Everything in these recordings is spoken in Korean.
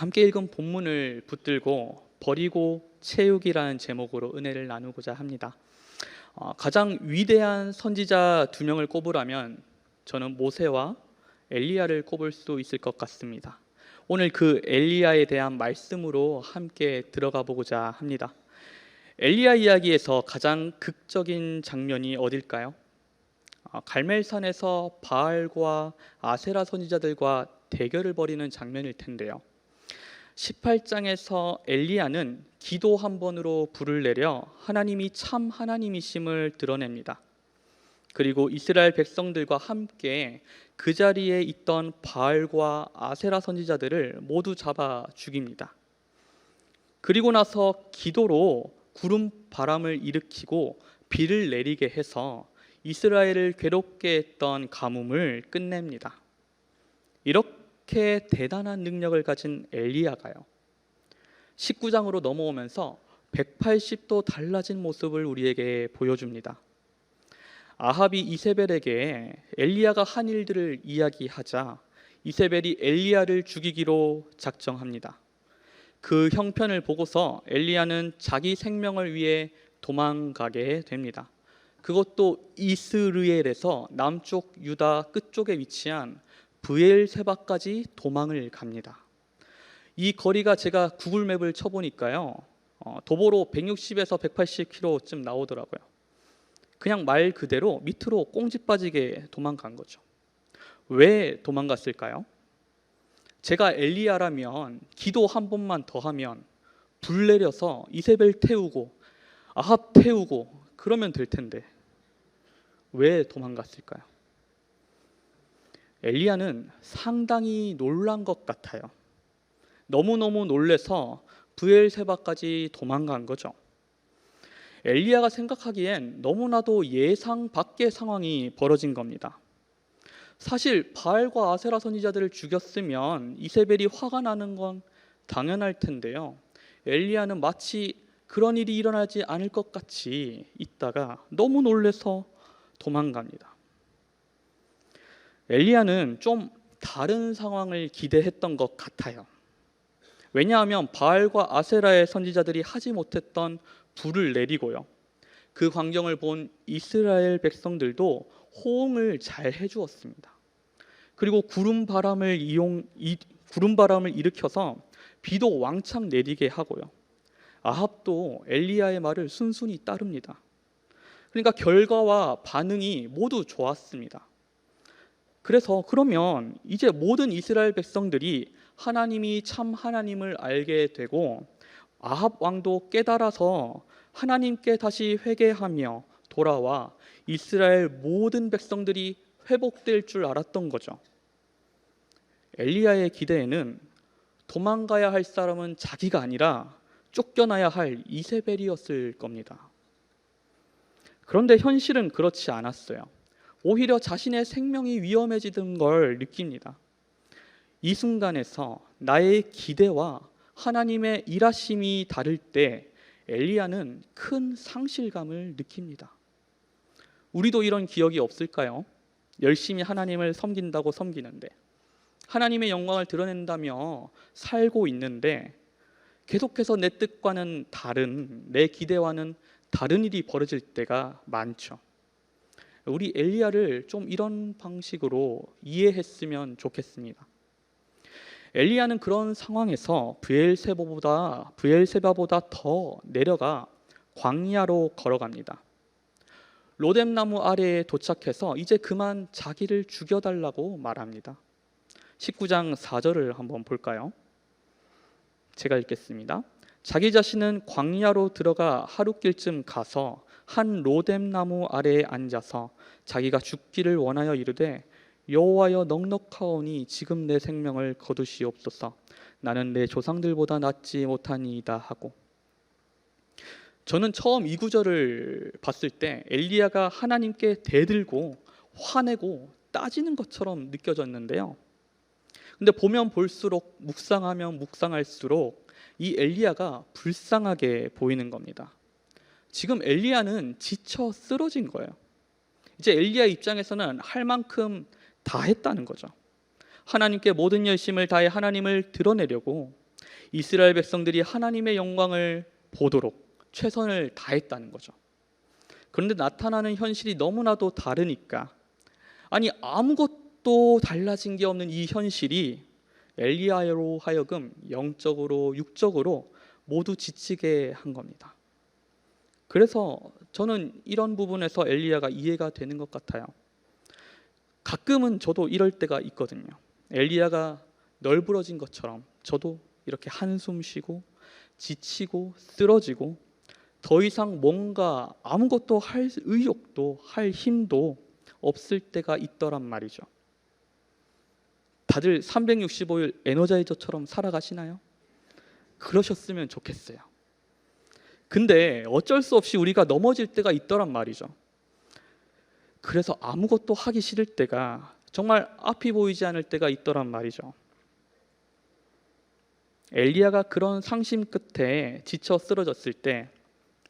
함께 읽은 본문을 붙들고 버리고 채우기라는 제목으로 은혜를 나누고자 합니다. 가장 위대한 선지자 두 명을 꼽으라면 저는 모세와 엘리야를 꼽을 수 있을 것 같습니다. 오늘 그 엘리야에 대한 말씀으로 함께 들어가 보고자 합니다. 엘리야 이야기에서 가장 극적인 장면이 어딜까요? 갈멜산에서 바알과 아세라 선지자들과 대결을 벌이는 장면일 텐데요. 18장에서 엘리야는 기도 한 번으로 불을 내려 하나님이 참 하나님이심을 드러냅니다. 그리고 이스라엘 백성들과 함께 그 자리에 있던 바알과 아세라 선지자들을 모두 잡아 죽입니다. 그리고 나서 기도로 구름 바람을 일으키고 비를 내리게 해서 이스라엘을 괴롭게 했던 가뭄을 끝냅니다. 이렇게 대단한 능력을 가진 엘리야가요, 19장으로 넘어오면서 180도 달라진 모습을 우리에게 보여줍니다. 아합이 이세벨에게 엘리야가 한 일들을 이야기하자 이세벨이 엘리야를 죽이기로 작정합니다. 그 형편을 보고서 엘리야는 자기 생명을 위해 도망가게 됩니다. 그것도 이스르엘에서 남쪽 유다 끝쪽에 위치한 브엘세바까지 도망을 갑니다. 이 거리가 제가 구글맵을 쳐보니까요, 도보로 160에서 180km쯤 나오더라고요. 그냥 말 그대로 밑으로 꽁지 빠지게 도망간 거죠. 왜 도망갔을까요? 제가 엘리야라면 기도 한 번만 더 하면 불 내려서 이세벨 태우고 아합 태우고 그러면 될 텐데 왜 도망갔을까요? 엘리야는 상당히 놀란 것 같아요. 너무너무 놀래서 브엘세바까지 도망간 거죠. 엘리야가 생각하기엔 너무나도 예상 밖의 상황이 벌어진 겁니다. 사실 바알과 아세라 선지자들을 죽였으면 이세벨이 화가 나는 건 당연할 텐데요, 엘리야는 마치 그런 일이 일어나지 않을 것 같이 있다가 너무 놀래서 도망갑니다. 엘리야는 좀 다른 상황을 기대했던 것 같아요. 왜냐하면 바알과 아세라의 선지자들이 하지 못했던 불을 내리고요, 그 광경을 본 이스라엘 백성들도 호응을 잘 해주었습니다. 그리고 구름 바람을 일으켜서 비도 왕창 내리게 하고요, 아합도 엘리야의 말을 순순히 따릅니다. 그러니까 결과와 반응이 모두 좋았습니다. 그래서 그러면 이제 모든 이스라엘 백성들이 하나님이 참 하나님을 알게 되고 아합 왕도 깨달아서 하나님께 다시 회개하며 돌아와 이스라엘 모든 백성들이 회복될 줄 알았던 거죠. 엘리야의 기대에는 도망가야 할 사람은 자기가 아니라 쫓겨나야 할 이세벨이었을 겁니다. 그런데 현실은 그렇지 않았어요. 오히려 자신의 생명이 위험해지는 걸 느낍니다. 이 순간에서 나의 기대와 하나님의 일하심이 다를 때 엘리야는 큰 상실감을 느낍니다. 우리도 이런 기억이 없을까요? 열심히 하나님을 섬긴다고 섬기는데, 하나님의 영광을 드러낸다며 살고 있는데 계속해서 내 뜻과는 다른, 내 기대와는 다른 일이 벌어질 때가 많죠. 우리 엘리야를 좀 이런 방식으로 이해했으면 좋겠습니다. 엘리야는 그런 상황에서 브엘세바보다 더 내려가 광야로 걸어갑니다. 로뎀나무 아래에 도착해서 이제 그만 자기를 죽여달라고 말합니다. 19장 4절을 한번 볼까요? 제가 읽겠습니다. 자기 자신은 광야로 들어가 하룻길쯤 가서 한 로뎀나무 아래에 앉아서 자기가 죽기를 원하여 이르되, 여호와여, 넉넉하오니 지금 내 생명을 거두시옵소서. 나는 내 조상들보다 낫지 못하니이다 하고. 저는 처음 이 구절을 봤을 때 엘리야가 하나님께 대들고 화내고 따지는 것처럼 느껴졌는데요, 근데 보면 볼수록, 묵상하면 묵상할수록 이 엘리야가 불쌍하게 보이는 겁니다. 지금 엘리야는 지쳐 쓰러진 거예요. 이제 엘리야 입장에서는 할 만큼 다 했다는 거죠. 하나님께 모든 열심을 다해 하나님을 드러내려고 이스라엘 백성들이 하나님의 영광을 보도록 최선을 다했다는 거죠. 그런데 나타나는 현실이 너무나도 다르니까, 아니 아무것도 달라진 게 없는 이 현실이 엘리야로 하여금 영적으로 육적으로 모두 지치게 한 겁니다. 그래서 저는 이런 부분에서 엘리야가 이해가 되는 것 같아요. 가끔은 저도 이럴 때가 있거든요. 엘리야가 널브러진 것처럼 저도 이렇게 한숨 쉬고 지치고 쓰러지고 더 이상 뭔가 아무것도 할 의욕도 할 힘도 없을 때가 있더란 말이죠. 다들 365일 에너자이저처럼 살아가시나요? 그러셨으면 좋겠어요. 근데 어쩔 수 없이 우리가 넘어질 때가 있더란 말이죠. 그래서 아무것도 하기 싫을 때가, 정말 앞이 보이지 않을 때가 있더란 말이죠. 엘리야가 그런 상심 끝에 지쳐 쓰러졌을 때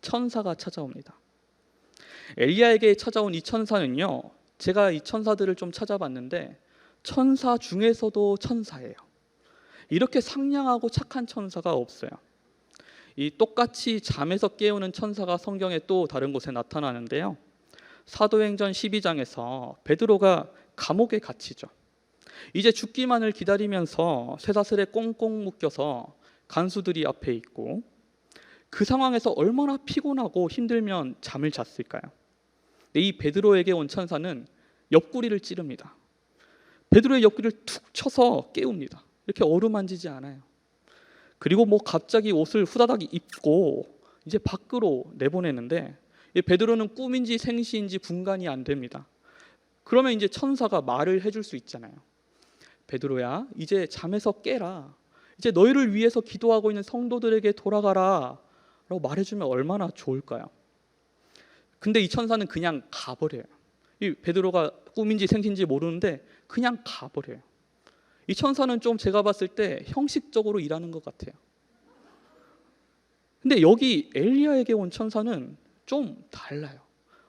천사가 찾아옵니다. 엘리야에게 찾아온 이 천사는요, 제가 이 천사들을 좀 찾아봤는데 천사 중에서도 천사예요. 이렇게 상냥하고 착한 천사가 없어요. 이 똑같이 잠에서 깨우는 천사가 성경에 또 다른 곳에 나타나는데요, 사도행전 12장에서 베드로가 감옥에 갇히죠. 이제 죽기만을 기다리면서 쇠사슬에 꽁꽁 묶여서 간수들이 앞에 있고, 그 상황에서 얼마나 피곤하고 힘들면 잠을 잤을까요? 근데 이 베드로에게 온 천사는 옆구리를 찌릅니다. 베드로의 옆구리를 툭 쳐서 깨웁니다. 이렇게 어루만지지 않아요. 그리고 뭐 갑자기 옷을 후다닥 입고 이제 밖으로 내보내는데, 이 베드로는 꿈인지 생시인지 분간이 안 됩니다. 그러면 이제 천사가 말을 해줄 수 있잖아요. 베드로야, 이제 잠에서 깨라. 이제 너희를 위해서 기도하고 있는 성도들에게 돌아가라 라고 말해주면 얼마나 좋을까요? 근데 이 천사는 그냥 가버려요. 이 베드로가 꿈인지 생신지 모르는데 그냥 가버려요. 이 천사는 좀 제가 봤을 때 형식적으로 일하는 것 같아요. 근데 여기 엘리야에게 온 천사는 좀 달라요.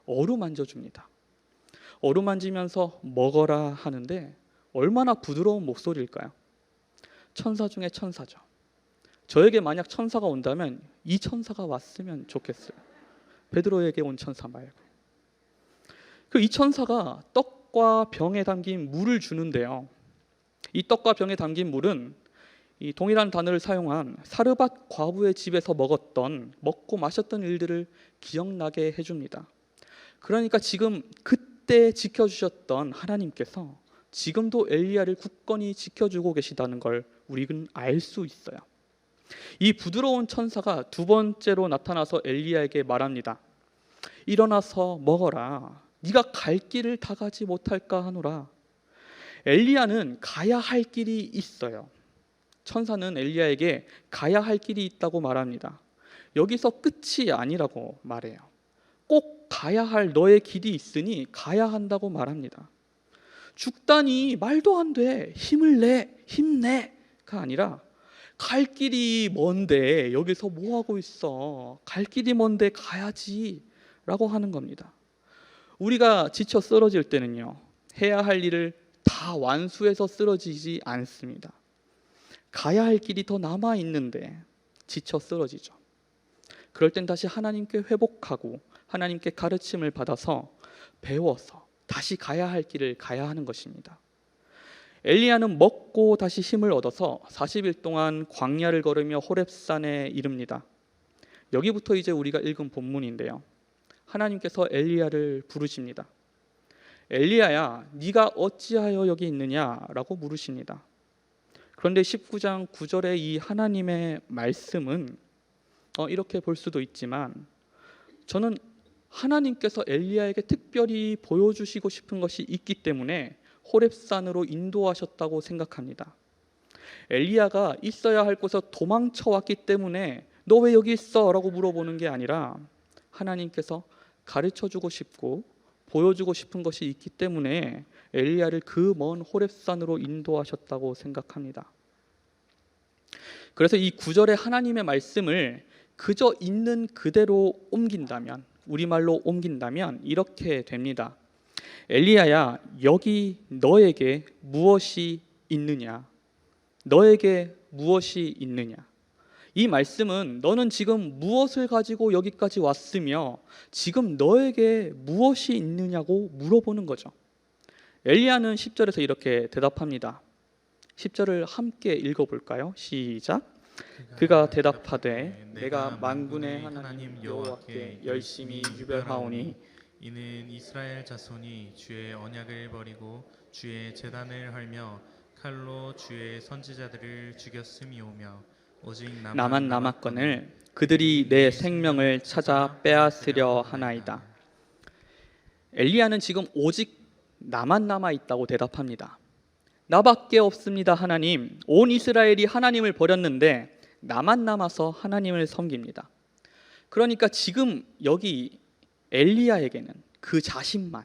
어루만져줍니다. 어루만지면서 먹어라 하는데 얼마나 부드러운 목소리일까요? 천사 중에 천사죠. 저에게 만약 천사가 온다면 이 천사가 왔으면 좋겠어요. 베드로에게 온 천사 말고. 이 천사가 떡과 병에 담긴 물을 주는데요, 이 떡과 병에 담긴 물은 이 동일한 단어를 사용한 사르밧 과부의 집에서 먹고 마셨던 일들을 기억나게 해줍니다. 그러니까 지금 그때 지켜주셨던 하나님께서 지금도 엘리야를 굳건히 지켜주고 계시다는 걸 우리는 알 수 있어요. 이 부드러운 천사가 두 번째로 나타나서 엘리야에게 말합니다. 일어나서 먹어라. 네가 갈 길을 다 가지 못할까 하노라. 엘리야는 가야 할 길이 있어요. 천사는 엘리야에게 가야 할 길이 있다고 말합니다. 여기서 끝이 아니라고 말해요. 꼭 가야 할 너의 길이 있으니 가야 한다고 말합니다. 죽다니 말도 안 돼. 힘을 내, 힘내가 아니라 갈 길이 먼데 여기서 뭐 하고 있어? 갈 길이 먼데 가야지 라고 하는 겁니다. 우리가 지쳐 쓰러질 때는요, 해야 할 일을 다 완수해서 쓰러지지 않습니다. 가야 할 길이 더 남아 있는데 지쳐 쓰러지죠. 그럴 땐 다시 하나님께 회복하고 하나님께 가르침을 받아서 배워서 다시 가야 할 길을 가야 하는 것입니다. 엘리야는 먹고 다시 힘을 얻어서 40일 동안 광야를 걸으며 호렙산에 이릅니다. 여기부터 이제 우리가 읽은 본문인데요, 하나님께서 엘리야를 부르십니다. 엘리야야, 네가 어찌하여 여기 있느냐라고 물으십니다. 그런데 19장 9절의 이 하나님의 말씀은 이렇게 볼 수도 있지만, 저는 하나님께서 엘리야에게 특별히 보여주시고 싶은 것이 있기 때문에 호렙산으로 인도하셨다고 생각합니다. 엘리야가 있어야 할 곳에서 도망쳐 왔기 때문에 너 왜 여기 있어? 라고 물어보는 게 아니라 하나님께서 가르쳐주고 싶고 보여주고 싶은 것이 있기 때문에 엘리야를 그 먼 호렙산으로 인도하셨다고 생각합니다. 그래서 이 9절의 하나님의 말씀을 그저 있는 그대로 옮긴다면, 우리말로 옮긴다면 이렇게 됩니다. 엘리야야, 여기 너에게 무엇이 있느냐? 너에게 무엇이 있느냐? 이 말씀은 너는 지금 무엇을 가지고 여기까지 왔으며 지금 너에게 무엇이 있느냐고 물어보는 거죠. 엘리야는 10절에서 이렇게 대답합니다. 10절을 함께 읽어볼까요? 시작. 그가 대답하되 내가 만군의 하나님 여호와께 열심히 유별하오니 이는 이스라엘 자손이 주의 언약을 버리고 주의 제단을 헐며 칼로 주의 선지자들을 죽였음이오며 오직 나만 남았거늘 그들이 내 생명을 찾아 빼앗으려 하나이다. 엘리야는 지금 오직 나만 남아 있다고 대답합니다. 나밖에 없습니다, 하나님. 온 이스라엘이 하나님을 버렸는데 나만 남아서 하나님을 섬깁니다. 그러니까 지금 여기 엘리야에게는 그 자신만,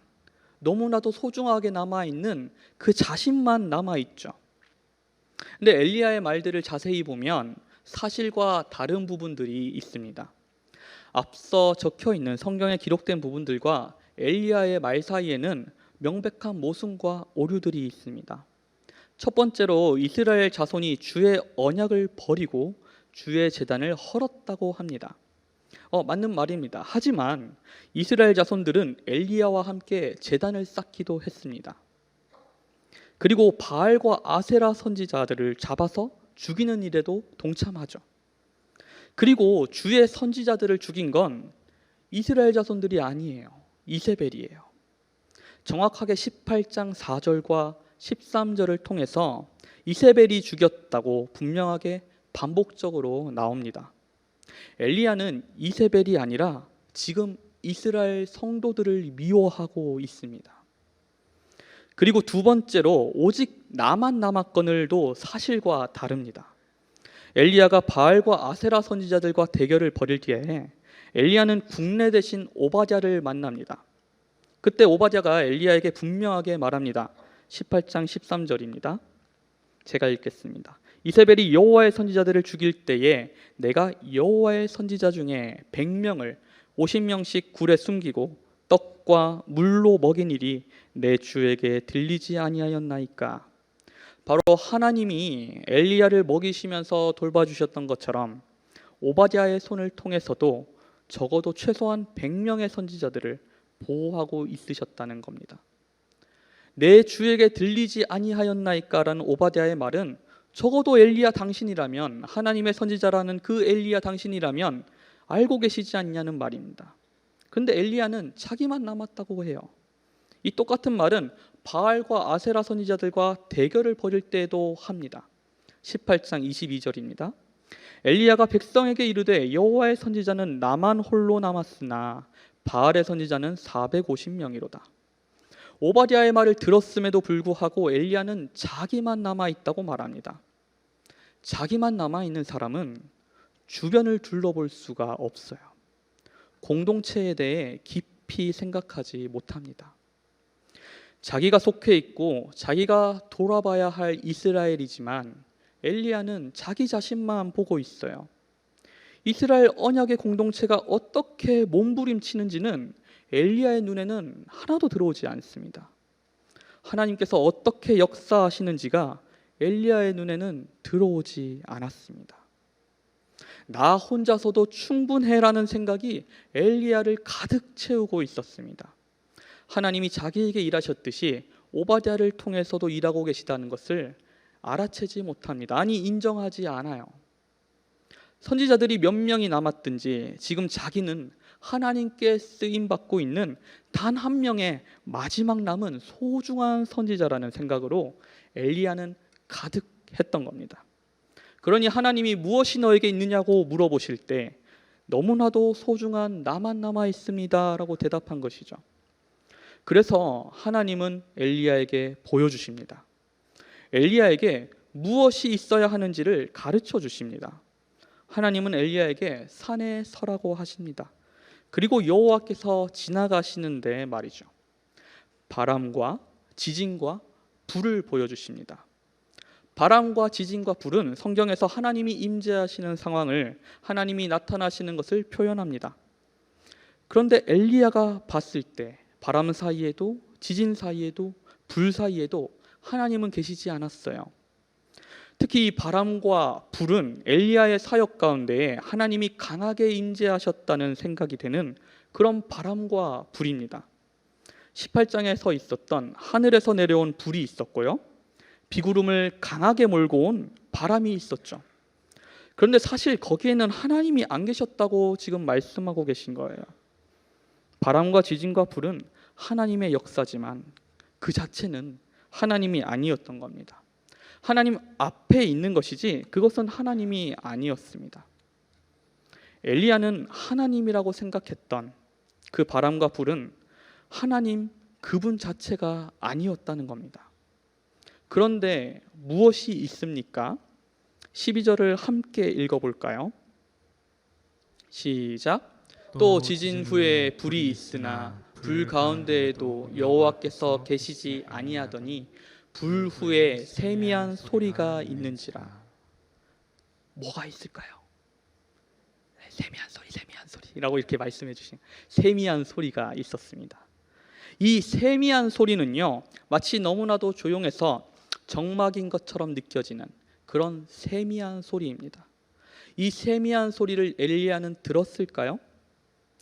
너무나도 소중하게 남아있는 그 자신만 남아있죠. 근데 엘리야의 말들을 자세히 보면 사실과 다른 부분들이 있습니다. 앞서 적혀있는 성경에 기록된 부분들과 엘리야의 말 사이에는 명백한 모순과 오류들이 있습니다. 첫 번째로 이스라엘 자손이 주의 언약을 버리고 주의 제단을 헐었다고 합니다. 맞는 말입니다. 하지만 이스라엘 자손들은 엘리야와 함께 제단을 쌓기도 했습니다. 그리고 바알과 아세라 선지자들을 잡아서 죽이는 일에도 동참하죠. 그리고 주의 선지자들을 죽인 건 이스라엘 자손들이 아니에요. 이세벨이에요. 정확하게 18장 4절과 13절을 통해서 이세벨이 죽였다고 분명하게 반복적으로 나옵니다. 엘리야는 이세벨이 아니라 지금 이스라엘 성도들을 미워하고 있습니다. 그리고 두 번째로 오직 나만 남았거늘도 사실과 다릅니다. 엘리야가 바알과 아세라 선지자들과 대결을 벌일 뒤에 엘리야는 국내 대신 오바댜를 만납니다. 그때 오바댜가 엘리야에게 분명하게 말합니다. 18장 13절입니다. 제가 읽겠습니다. 이세벨이 여호와의 선지자들을 죽일 때에 내가 여호와의 선지자 중에 100명을 50명씩 굴에 숨기고 떡과 물로 먹인 일이 내 주에게 들리지 아니하였나이까. 바로 하나님이 엘리야를 먹이시면서 돌봐주셨던 것처럼 오바댜의 손을 통해서도 적어도 최소한 100명의 선지자들을 보호하고 있으셨다는 겁니다. 내 주에게 들리지 아니하였나이까라는 오바댜의 말은 적어도 엘리야 당신이라면, 하나님의 선지자라는 그 엘리야 당신이라면 알고 계시지 않냐는 말입니다. 근데 엘리야는 자기만 남았다고 해요. 이 똑같은 말은 바알과 아세라 선지자들과 대결을 벌일 때도 합니다. 18장 22절입니다. 엘리야가 백성에게 이르되 여호와의 선지자는 나만 홀로 남았으나 바알의 선지자는 450명이로다. 오바댜의 말을 들었음에도 불구하고 엘리야는 자기만 남아있다고 말합니다. 자기만 남아있는 사람은 주변을 둘러볼 수가 없어요. 공동체에 대해 깊이 생각하지 못합니다. 자기가 속해 있고 자기가 돌아봐야 할 이스라엘이지만 엘리야는 자기 자신만 보고 있어요. 이스라엘 언약의 공동체가 어떻게 몸부림치는지는 엘리야의 눈에는 하나도 들어오지 않습니다. 하나님께서 어떻게 역사하시는지가 엘리야의 눈에는 들어오지 않았습니다. 나 혼자서도 충분해라는 생각이 엘리야를 가득 채우고 있었습니다. 하나님이 자기에게 일하셨듯이 오바댜를 통해서도 일하고 계시다는 것을 알아채지 못합니다. 아니, 인정하지 않아요. 선지자들이 몇 명이 남았든지 지금 자기는 하나님께 쓰임받고 있는 단 한 명의 마지막 남은 소중한 선지자라는 생각으로 엘리야는 가득했던 겁니다. 그러니 하나님이 무엇이 너에게 있느냐고 물어보실 때 너무나도 소중한 나만 남아 있습니다 라고 대답한 것이죠. 그래서 하나님은 엘리야에게 보여주십니다. 엘리야에게 무엇이 있어야 하는지를 가르쳐 주십니다. 하나님은 엘리야에게 산에 서라고 하십니다. 그리고 여호와께서 지나가시는데 말이죠, 바람과 지진과 불을 보여주십니다. 바람과 지진과 불은 성경에서 하나님이 임재하시는 상황을, 하나님이 나타나시는 것을 표현합니다. 그런데 엘리야가 봤을 때 바람 사이에도 지진 사이에도 불 사이에도 하나님은 계시지 않았어요. 특히 이 바람과 불은 엘리야의 사역 가운데 하나님이 강하게 임재하셨다는 생각이 되는 그런 바람과 불입니다. 18장에서 있었던 하늘에서 내려온 불이 있었고요, 비구름을 강하게 몰고 온 바람이 있었죠. 그런데 사실 거기에는 하나님이 안 계셨다고 지금 말씀하고 계신 거예요. 바람과 지진과 불은 하나님의 역사지만 그 자체는 하나님이 아니었던 겁니다. 하나님 앞에 있는 것이지 그것은 하나님이 아니었습니다. 엘리야는 하나님이라고 생각했던 그 바람과 불은 하나님 그분 자체가 아니었다는 겁니다. 그런데 무엇이 있습니까? 12절을 함께 읽어볼까요? 시작. 또 지진 후에 불이 있으나 불 가운데에도 여호와께서 계시지 아니하더니 불 후에 세미한 소리가 있는지라. 뭐가 있을까요? 세미한 소리라고 이렇게 말씀해 주신 세미한 소리가 있었습니다. 이 세미한 소리는요, 마치 너무나도 조용해서 정막인 것처럼 느껴지는 그런 세미한 소리입니다. 이 세미한 소리를 엘리야는 들었을까요?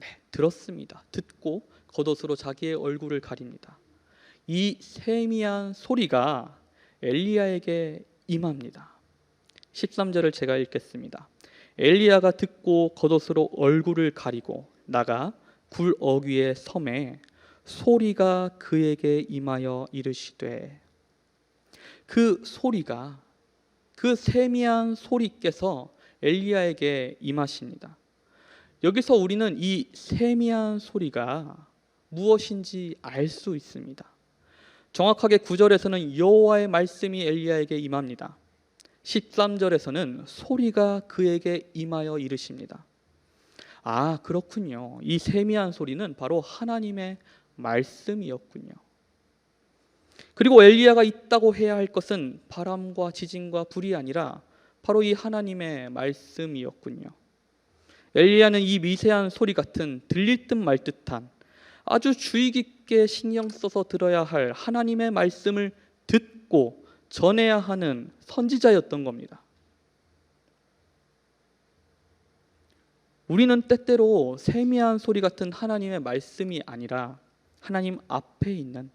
네, 들었습니다. 듣고 겉옷으로 자기의 얼굴을 가립니다. 이 세미한 소리가 엘리야에게 임합니다. 13절을 제가 읽겠습니다. 엘리야가 듣고 겉옷으로 얼굴을 가리고 나가 굴 어귀의 섬에 소리가 그에게 임하여 이르시되, 그 소리가, 그 세미한 소리께서 엘리야에게 임하십니다. 여기서 우리는 이 세미한 소리가 무엇인지 알 수 있습니다. 정확하게 9절에서는 여호와의 말씀이 엘리야에게 임합니다. 13절에서는 소리가 그에게 임하여 이르십니다. 아, 그렇군요. 이 세미한 소리는 바로 하나님의 말씀이었군요. 그리고 엘리야가 있다고 해야 할 것은 바람과 지진과 불이 아니라 바로 이 하나님의 말씀이었군요. 엘리야는 이 미세한 소리 같은 들릴 듯 말 듯한 아주 주의 깊게 신경 써서 들어야 할 하나님의 말씀을 듣고 전해야 하는 선지자였던 겁니다. 우리는 때때로 세미한 소리 같은 하나님의 말씀이 아니라 하나님 앞에 있는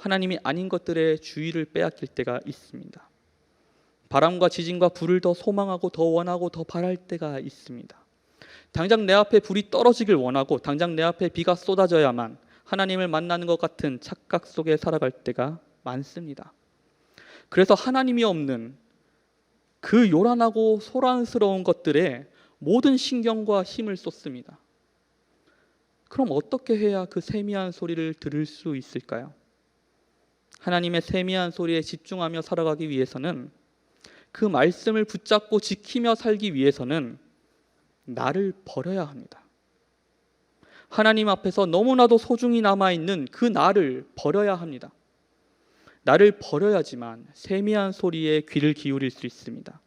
하나님이 아닌 것들의 주의를 빼앗길 때가 있습니다. 바람과 지진과 불을 더 소망하고 더 원하고 더 바랄 때가 있습니다. 당장 내 앞에 불이 떨어지길 원하고 당장 내 앞에 비가 쏟아져야만 하나님을 만나는 것 같은 착각 속에 살아갈 때가 많습니다. 그래서 하나님이 없는 그 요란하고 소란스러운 것들에 모든 신경과 힘을 쏟습니다. 그럼 어떻게 해야 그 세미한 소리를 들을 수 있을까요? 하나님의 세미한 소리에 집중하며 살아가기 위해서는, 그 말씀을 붙잡고 지키며 살기 위해서는 나를 버려야 합니다. 하나님 앞에서 너무나도 소중히 남아있는 그 나를 버려야 합니다. 나를 버려야지만 세미한 소리에 귀를 기울일 수 있습니다.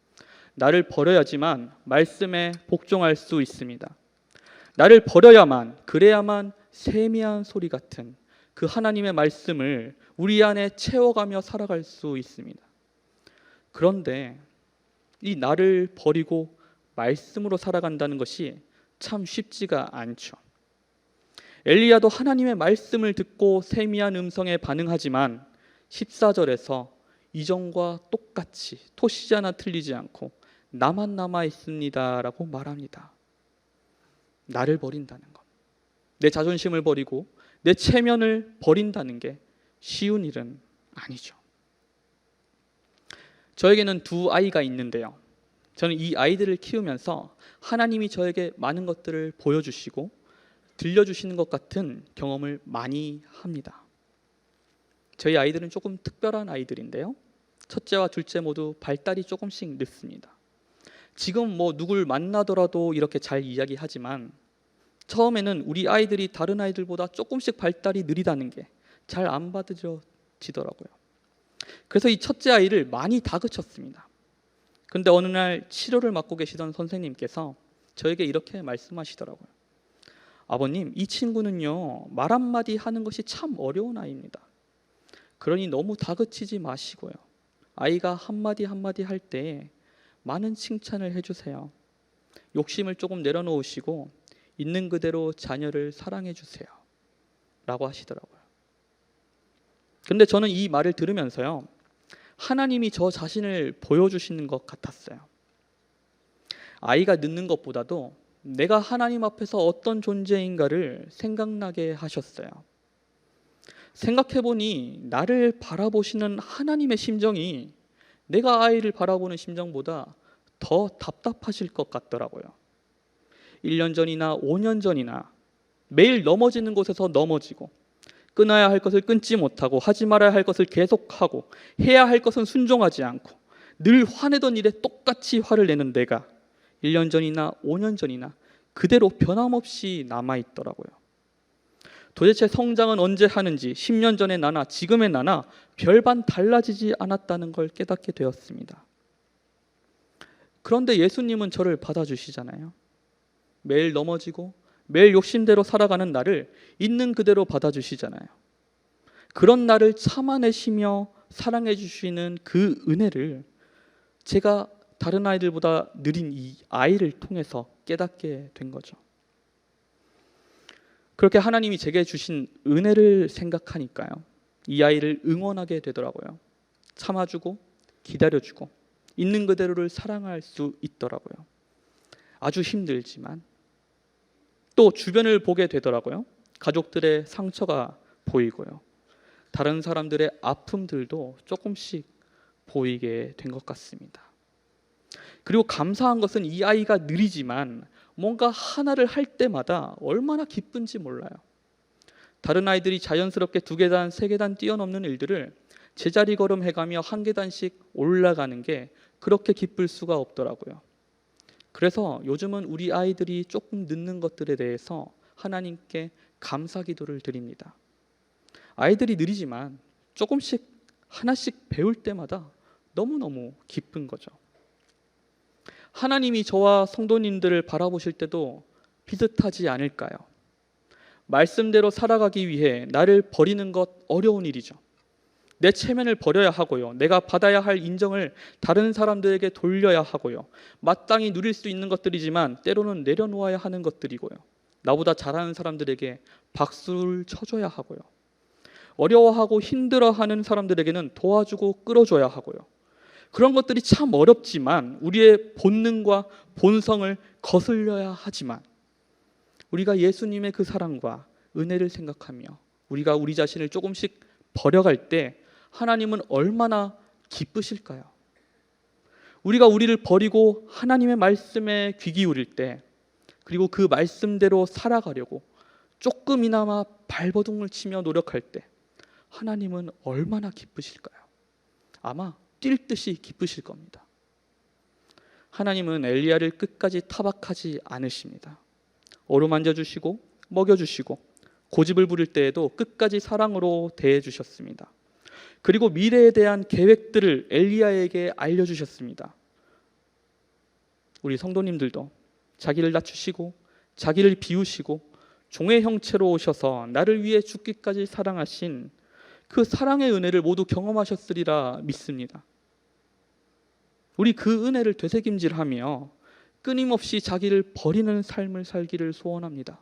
나를 버려야지만 말씀에 복종할 수 있습니다. 나를 버려야만, 그래야만 세미한 소리 같은 그 하나님의 말씀을 우리 안에 채워가며 살아갈 수 있습니다. 그런데 이 나를 버리고 말씀으로 살아간다는 것이 참 쉽지가 않죠. 엘리야도 하나님의 말씀을 듣고 세미한 음성에 반응하지만 14절에서 이전과 똑같이 토시 하나 틀리지 않고 나만 남아 있습니다라고 말합니다. 나를 버린다는 것, 내 자존심을 버리고 내 체면을 버린다는 게 쉬운 일은 아니죠. 저에게는 두 아이가 있는데요, 저는 이 아이들을 키우면서 하나님이 저에게 많은 것들을 보여주시고 들려주시는 것 같은 경험을 많이 합니다. 저희 아이들은 조금 특별한 아이들인데요, 첫째와 둘째 모두 발달이 조금씩 늦습니다. 지금 누굴 만나더라도 이렇게 잘 이야기하지만 처음에는 우리 아이들이 다른 아이들보다 조금씩 발달이 느리다는 게 잘 안 받아들여지더라고요. 그래서 이 첫째 아이를 많이 다그쳤습니다. 그런데 어느 날 치료를 맡고 계시던 선생님께서 저에게 이렇게 말씀하시더라고요. 아버님, 이 친구는요, 말 한마디 하는 것이 참 어려운 아이입니다. 그러니 너무 다그치지 마시고요, 아이가 한마디 한마디 할 때 많은 칭찬을 해주세요. 욕심을 조금 내려놓으시고 있는 그대로 자녀를 사랑해 주세요 라고 하시더라고요. 근데 저는 이 말을 들으면서요, 하나님이 저 자신을 보여주시는 것 같았어요. 아이가 늦는 것보다도 내가 하나님 앞에서 어떤 존재인가를 생각나게 하셨어요. 생각해보니 나를 바라보시는 하나님의 심정이 내가 아이를 바라보는 심정보다 더 답답하실 것 같더라고요. 1년 전이나 5년 전이나 매일 넘어지는 곳에서 넘어지고 끊어야 할 것을 끊지 못하고 하지 말아야 할 것을 계속하고 해야 할 것은 순종하지 않고 늘 화내던 일에 똑같이 화를 내는 내가 1년 전이나 5년 전이나 그대로 변함없이 남아있더라고요. 도대체 성장은 언제 하는지 10년 전의 나나 지금의 나나 별반 달라지지 않았다는 걸 깨닫게 되었습니다. 그런데 예수님은 저를 받아주시잖아요. 매일 넘어지고 매일 욕심대로 살아가는 나를 있는 그대로 받아주시잖아요. 그런 나를 참아내시며 사랑해 주시는 그 은혜를 제가 다른 아이들보다 느린 이 아이를 통해서 깨닫게 된 거죠. 그렇게 하나님이 제게 주신 은혜를 생각하니까요, 이 아이를 응원하게 되더라고요. 참아주고 기다려주고 있는 그대로를 사랑할 수 있더라고요. 아주 힘들지만 또 주변을 보게 되더라고요. 가족들의 상처가 보이고요. 다른 사람들의 아픔들도 조금씩 보이게 된 것 같습니다. 그리고 감사한 것은 이 아이가 느리지만 뭔가 하나를 할 때마다 얼마나 기쁜지 몰라요. 다른 아이들이 자연스럽게 2계단, 3계단 뛰어넘는 일들을 제자리 걸음해가며 1계단씩 올라가는 게 그렇게 기쁠 수가 없더라고요. 그래서 요즘은 우리 아이들이 조금 늦는 것들에 대해서 하나님께 감사 기도를 드립니다. 아이들이 느리지만 조금씩 하나씩 배울 때마다 너무너무 기쁜 거죠. 하나님이 저와 성도님들을 바라보실 때도 비슷하지 않을까요? 말씀대로 살아가기 위해 나를 버리는 것 어려운 일이죠. 내 체면을 버려야 하고요. 내가 받아야 할 인정을 다른 사람들에게 돌려야 하고요. 마땅히 누릴 수 있는 것들이지만 때로는 내려놓아야 하는 것들이고요. 나보다 잘하는 사람들에게 박수를 쳐줘야 하고요. 어려워하고 힘들어하는 사람들에게는 도와주고 끌어줘야 하고요. 그런 것들이 참 어렵지만 우리의 본능과 본성을 거슬려야 하지만 우리가 예수님의 그 사랑과 은혜를 생각하며 우리가 우리 자신을 조금씩 버려갈 때 하나님은 얼마나 기쁘실까요? 우리가 우리를 버리고 하나님의 말씀에 귀 기울일 때, 그리고 그 말씀대로 살아가려고 조금이나마 발버둥을 치며 노력할 때 하나님은 얼마나 기쁘실까요? 아마 뛸 듯이 기쁘실 겁니다. 하나님은 엘리야를 끝까지 타박하지 않으십니다. 어루만져 주시고 먹여주시고 고집을 부릴 때에도 끝까지 사랑으로 대해주셨습니다. 그리고 미래에 대한 계획들을 엘리야에게 알려주셨습니다. 우리 성도님들도 자기를 낮추시고 자기를 비우시고 종의 형체로 오셔서 나를 위해 죽기까지 사랑하신 그 사랑의 은혜를 모두 경험하셨으리라 믿습니다. 우리 그 은혜를 되새김질하며 끊임없이 자기를 버리는 삶을 살기를 소원합니다.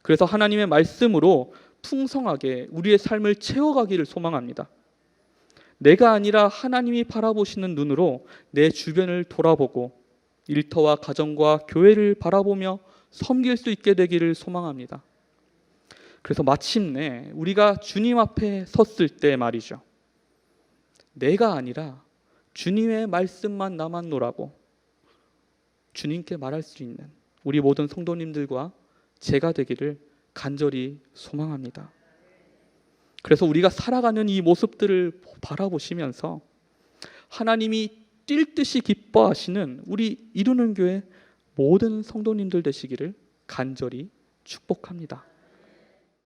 그래서 하나님의 말씀으로 풍성하게 우리의 삶을 채워가기를 소망합니다. 내가 아니라 하나님이 바라보시는 눈으로 내 주변을 돌아보고 일터와 가정과 교회를 바라보며 섬길 수 있게 되기를 소망합니다. 그래서 마침내 우리가 주님 앞에 섰을 때 말이죠, 내가 아니라 주님의 말씀만 남았노라고 주님께 말할 수 있는 우리 모든 성도님들과 제가 되기를 간절히 소망합니다. 그래서 우리가 살아가는 이 모습들을 바라보시면서 하나님이 뛸 듯이 기뻐하시는 우리 이루는 교회 모든 성도님들 되시기를 간절히 축복합니다.